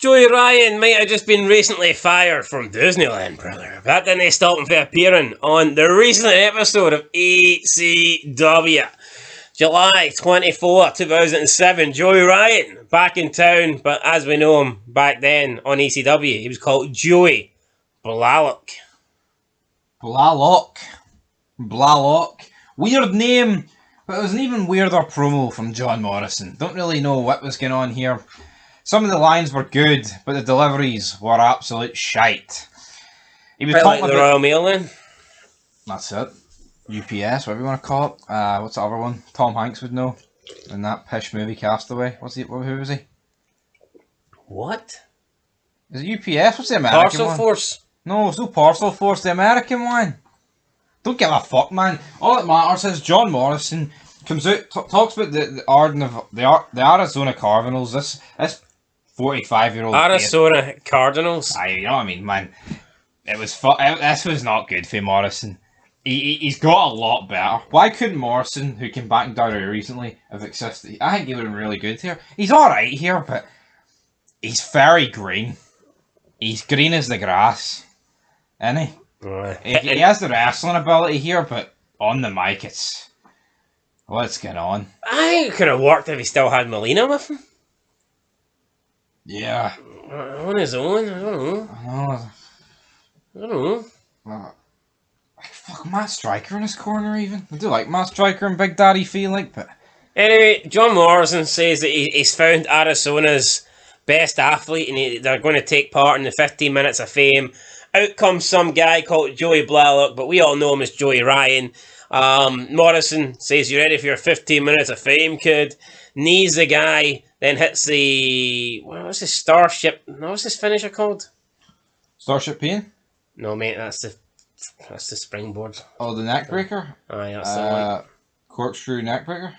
Joey Ryan might have just been recently fired from Disneyland, brother. That didn't stop him from appearing on the recent episode of ECW. July 24, 2007. Joey Ryan back in town, but as we know him back then on ECW, he was called Joey Blalock. Blalock. Weird name, but it was an even weirder promo from John Morrison. Don't really know what was going on here. Some of the lines were good, but the deliveries were absolute shite. He was talking like the Royal Mail then. That's it. UPS, whatever you want to call it. What's the other one? Tom Hanks would know. In that pish movie, Castaway. Who was he? What? Is it UPS? What's the American Parcel one? Force? No, it's no Parcel Force. The American one. Don't give a fuck, man. All that matters is John Morrison comes out, talks about the Arizona Cardinals. This 45-year-old Arizona Cardinals. You know what I mean, man. This was not good for Morrison. He's got a lot better. Why couldn't Morrison, who came back in WWE recently, have existed? I think he would have been really good here. He's alright here, but he's very green. He's green as the grass. Isn't he? He has the wrestling ability here, but on the mic, it's... What's going on? I think it could have worked if he still had Melina with him. Yeah. On his own, I don't know. Fuck, Matt Striker in his corner even. I do like Matt Striker and Big Daddy feel but... Anyway, John Morrison says that he's found Arizona's best athlete and they're going to take part in the 15 minutes of fame. Out comes some guy called Joey Blalock, but we all know him as Joey Ryan. Morrison says, "You ready for your 15 minutes of fame, kid?" Knees the guy, then hits the... What's his Starship? No, what's his finisher called? Starship Pain? No, mate, that's the springboard. Oh, the neckbreaker? Aye, that's the one. Corkscrew neckbreaker?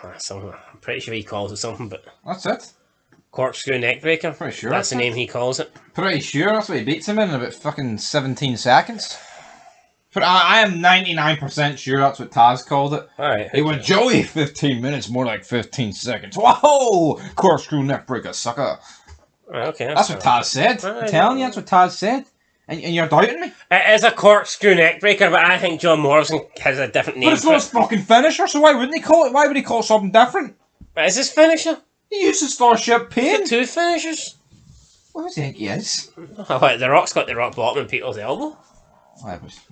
I'm pretty sure he calls it something, but... That's it? Corkscrew neckbreaker? Pretty sure that's the name he calls it. Pretty sure that's what he beats him in about fucking 17 seconds. But I am 99% sure that's what Taz called it. Alright. It was Joey 15 minutes, more like 15 seconds. Whoa! Corkscrew neckbreaker, sucker. Okay, that's what Taz said. I'm telling you, that's what Taz said. And you're doubting me? It is a corkscrew neckbreaker, but I think John Morrison has a different name. But it's not his fucking finisher, so why wouldn't he call it? Why would he call it something different? But is his finisher? He uses Starship Pain. Is it two finishers? What does he think he is? Oh, the Rock's got the rock bottom and Peter's elbow.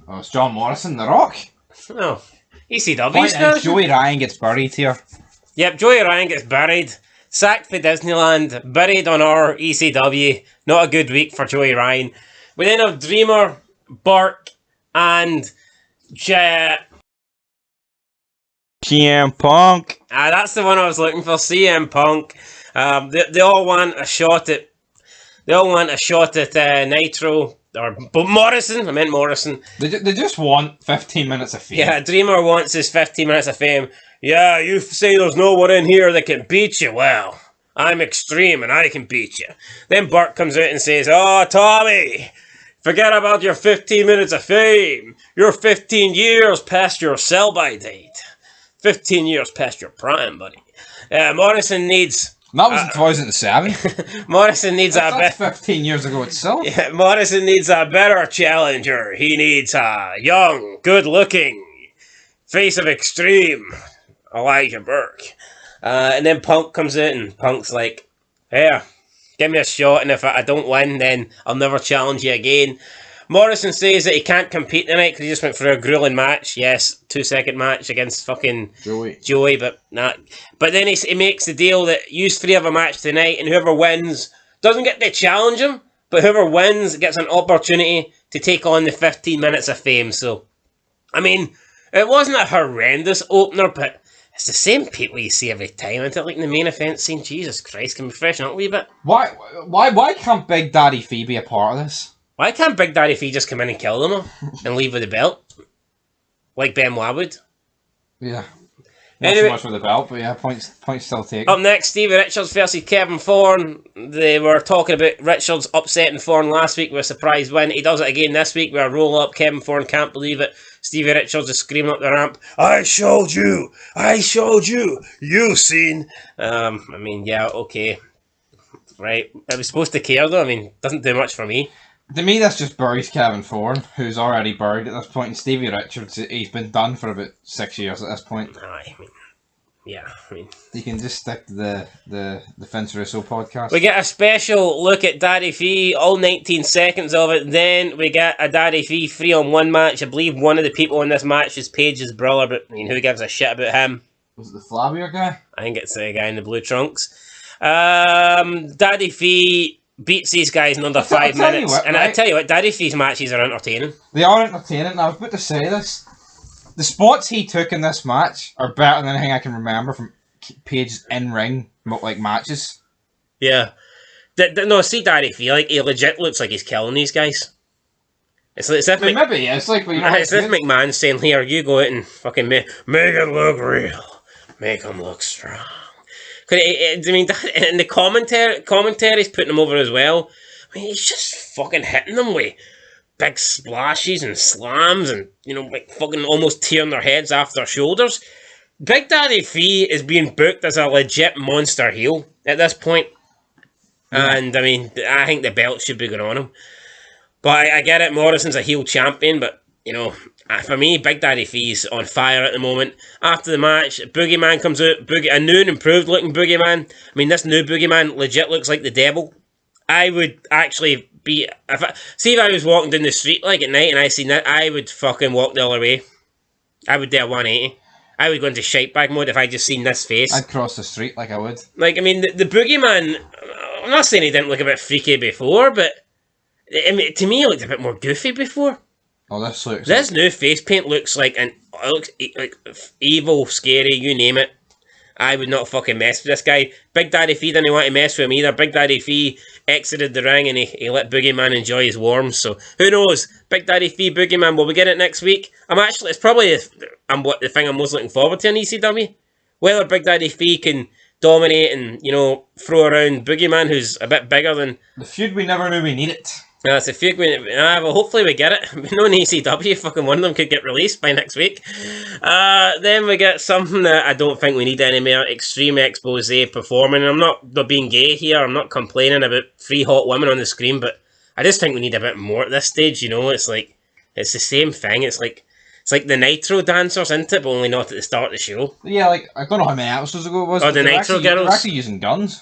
It's John Morrison, The Rock. No. ECW. Joey Ryan gets buried here. Yep, Joey Ryan gets buried. Sacked for Disneyland. Buried on our ECW. Not a good week for Joey Ryan. We then have Dreamer, Burke, and CM Punk. That's the one I was looking for. CM Punk. They all want a shot at. They all want a shot at Nitro. But Morrison. I meant Morrison. They just want 15 minutes of fame. Yeah, Dreamer wants his 15 minutes of fame. Yeah, you say there's no one in here that can beat you. Well, I'm extreme and I can beat you. Then Burke comes out and says, "Oh, Tommy, forget about your 15 minutes of fame. You're 15 years past your sell-by date. 15 years past your prime, buddy." Morrison needs... That was in 2007. Morrison needs that's 15 years ago itself. Yeah, Morrison needs a better challenger. He needs a young, good-looking, face of extreme Elijah Burke. And then Punk comes in, and Punk's like, "Here, give me a shot, and if I don't win, then I'll never challenge you again." Morrison says that he can't compete tonight because he just went for a grueling match. Yes, 2-second match against fucking Joey, but not. But then he makes the deal that use 3 of a match tonight, and whoever wins doesn't get to challenge him, but whoever wins gets an opportunity to take on the 15 minutes of fame. So, I mean, it wasn't a horrendous opener, but it's the same people you see every time. I don't like the main event scene. Jesus Christ, can we freshen up a wee bit? Why can't Big Daddy Fee be a part of this? Why can't Big Daddy Fee just come in and kill them all and leave with the belt? Like Benoit would? Yeah. Not so much with the belt, but yeah, points still taken. Up next, Stevie Richards versus Kevin Thorne. They were talking about Richards upsetting Thorne last week with a surprise win. He does it again this week with a roll-up. Kevin Thorne can't believe it. Stevie Richards is screaming up the ramp, I showed you! You seen? I mean, yeah, okay. right? I was supposed to care though. I mean, doesn't do much for me. To me, this just buries Kevin Thorne, who's already buried at this point, and Stevie Richards, he's been done for about 6 years at this point. I mean, yeah, I mean, you can just stick to the Vince Russo podcast. We get a special look at Daddy Fee, all 19 seconds of it. Then we get a Daddy Fee 3-on-1 match. I believe one of the people in this match is Paige's brother, but I mean, who gives a shit about him? Was it the flabbier guy? I think it's the guy in the blue trunks. Daddy Fee beats these guys in under 5 minutes. What, and right? I tell you what, Daddy Fee's matches are entertaining. They are entertaining, and I was about to say this. The spots he took in this match are better than anything I can remember from Paige's in-ring matches. Yeah. No, see Daddy Fee, like, he legit looks like he's killing these guys. It's if maybe it's like it's if McMahon saying, here, you go out and fucking make it look real. Make him look strong. I mean, and the commentary's putting him over as well. I mean, he's just fucking hitting them with big splashes and slams and, like fucking almost tearing their heads off their shoulders. Big Daddy Fee is being booked as a legit monster heel at this point. And, I mean, I think the belt should be going on him. But I get it, Morrison's a heel champion, but, for me, Big Daddy Fee's on fire at the moment. After the match, Boogeyman comes out, a new and improved looking Boogeyman. I mean, this new Boogeyman legit looks like the devil. I would actually be... if I was walking down the street like at night and I seen that, I would fucking walk the other way. I would do a 180. I would go into shitebag mode if I just seen this face. I'd cross the street like I would. Like, I mean, the Boogeyman... I'm not saying he didn't look a bit freaky before, but... I mean, to me, he looked a bit more goofy before. Oh, this looks... This new face paint looks like like evil, scary, you name it. I would not fucking mess with this guy. Big Daddy Fee didn't want to mess with him either. Big Daddy Fee exited the ring and he let Boogeyman enjoy his warmth. So, who knows? Big Daddy Fee, Boogeyman, will we get it next week? It's probably the thing I'm most looking forward to in ECW. Whether Big Daddy Fee can dominate and, throw around Boogeyman, who's a bit bigger than... The feud we never knew we needed. That's a feud. Well, hopefully we get it. No ECW, fucking one of them could get released by next week. Then we get something that I don't think we need any more. Extreme Expose performing. And I'm not being gay here. I'm not complaining about 3 hot women on the screen, but I just think we need a bit more at this stage. It's like it's the same thing. It's like the Nitro dancers, isn't it? But only not at the start of the show. Yeah, like I don't know how many episodes ago it was. Oh, the Nitro girls. They're actually using guns.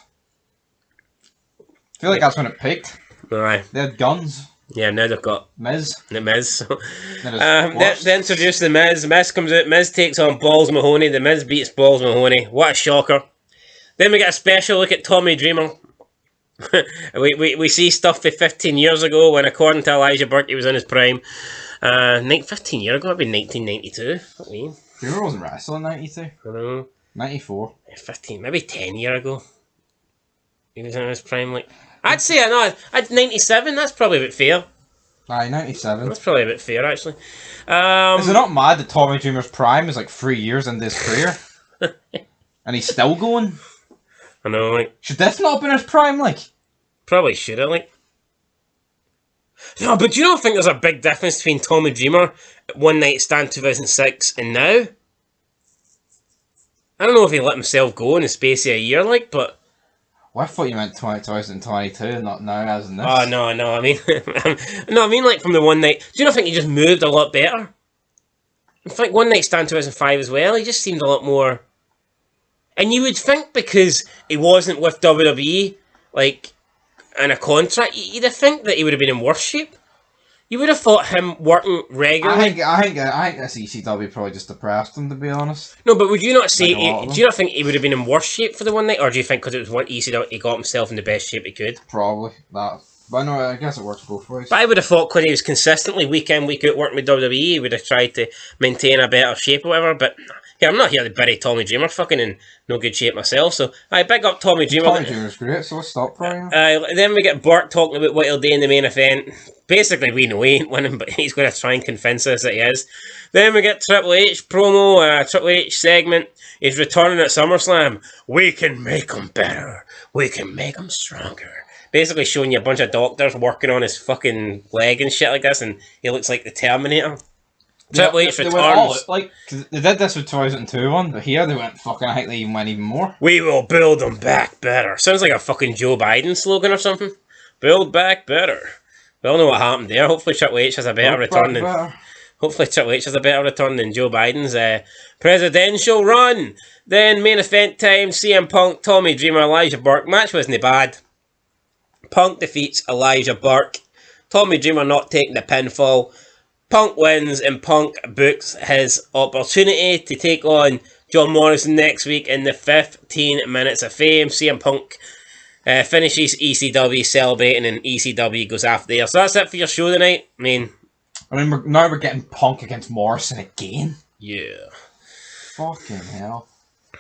I feel like that's when it peaked. Right. They had guns. Yeah, now they've got Miz. The Miz. So. They introduce the Miz. Miz comes out. Miz takes on Balls Mahoney. The Miz beats Balls Mahoney. What a shocker. Then we get a special look at Tommy Dreamer. we see stuff from 15 years ago when, according to Elijah Burke, he was in his prime. 15 years ago, it'd be 1992. What do you mean? Dreamer wasn't wrestling in 92. I don't know. 94. 15, maybe 10 years ago. He was in his prime, like... I'd say, I'd 97, that's probably a bit fair. Aye, 97. That's probably a bit fair, actually. Is it not mad that Tommy Dreamer's prime is like 3 years into his career? And he's still going? I know, like... Should this not have been his prime, like? Probably should have, like... No, but do you not think there's a big difference between Tommy Dreamer at One Night Stand 2006 and now? I don't know if he let himself go in the space of a year, like, but... Well, I thought you meant 2022, not now, as in this. Oh, no, I mean... I mean, like, from the one night... Do you not think he just moved a lot better? I think One Night Stand 2005 as well, he just seemed a lot more... And you would think because he wasn't with WWE, like, in a contract, you'd think that he would have been in worse shape. You would have thought him working regularly. I think this ECW probably just depressed him, to be honest. No, but would you not say... do you not think he would have been in worse shape for the one night? Or do you think because it was one ECW, he got himself in the best shape he could? Probably. That. But no, I guess it works both ways. But I would have thought because he was consistently week in, week out working with WWE, he would have tried to maintain a better shape or whatever. But yeah, I'm not here to bury Tommy Dreamer fucking in no good shape myself. So I big up Tommy Dreamer. Tommy Dreamer's great, so let's stop for him. Then we get Burke talking about what he'll do in the main event. Basically, we know he ain't winning, but he's going to try and convince us that he is. Then we get Triple H promo, Triple H segment. He's returning at SummerSlam. We can make him better. We can make him stronger. Basically showing you a bunch of doctors working on his fucking leg and shit like this, and he looks like the Terminator. Triple H They went all returns. out, like, 'cause they did this with 2002 one, but here they went fucking, I think they even went even more. We will build them back better. Sounds like a fucking Joe Biden slogan or something. Build back better. We all know what happened there. Hopefully Triple H has a better return than... Hopefully Triple H has a better return than Joe Biden's presidential run. Then main event time, CM Punk, Tommy Dreamer, Elijah Burke. Match wasn't bad. Punk defeats Elijah Burke. Tommy Dreamer not taking the pinfall. Punk wins and Punk books his opportunity to take on John Morrison next week in the 15 Minutes of Fame. CM Punk finishes ECW celebrating and ECW goes after there. So that's it for your show tonight. Now we're getting Punk against Morrison again. Yeah. Fucking hell.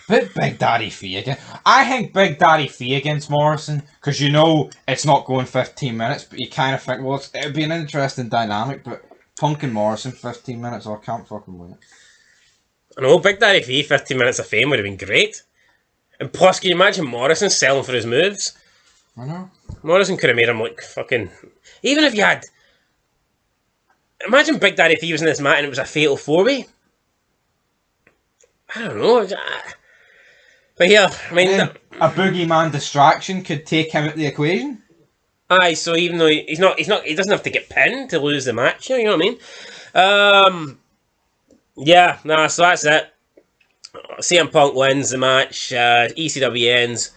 But Big Daddy Fee again. I think Big Daddy Fee against Morrison, because you know it's not going 15 minutes, but you kind of think, well, it would be an interesting dynamic, but Punk and Morrison 15 minutes, I can't fucking wait. I know, Big Daddy Fee 15 Minutes of Fame would have been great. And plus, can you imagine Morrison selling for his moves? I know. Morrison could have made him look fucking... Even if you had... Imagine Big Daddy Fee was in this match and it was a fatal 4-way. I don't know. But yeah, I mean... A boogeyman distraction could take him out the equation. Aye, so even though he doesn't have to get pinned to lose the match, you know what I mean? Yeah, nah, so that's it. CM Punk wins the match, ECW ends.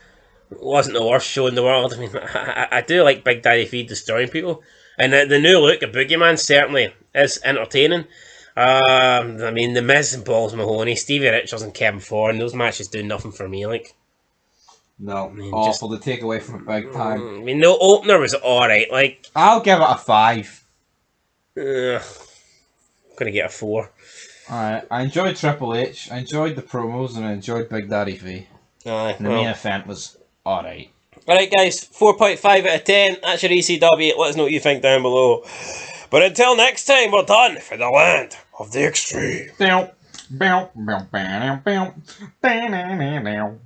Wasn't the worst show in the world. I mean, I do like Big Daddy Fee destroying people. And the new look of Boogeyman certainly is entertaining. I mean, The Miz and Balls Mahoney, Stevie Richards and Kevin Thorne, those matches do nothing for me, like. No, awful to take away from it big time. I mean, the opener was alright, like... I'll give it a 5. I'm gonna get a 4. Alright, I enjoyed Triple H, I enjoyed the promos, and I enjoyed Big Daddy Fee. Aye, And the main event was alright. Alright guys, 4.5 out of 10, that's your ECW, let us know what you think down below. But until next time, we're done for the land of the extreme. Bow, bow, bow, bow, bow, bow, bow, bow, bow.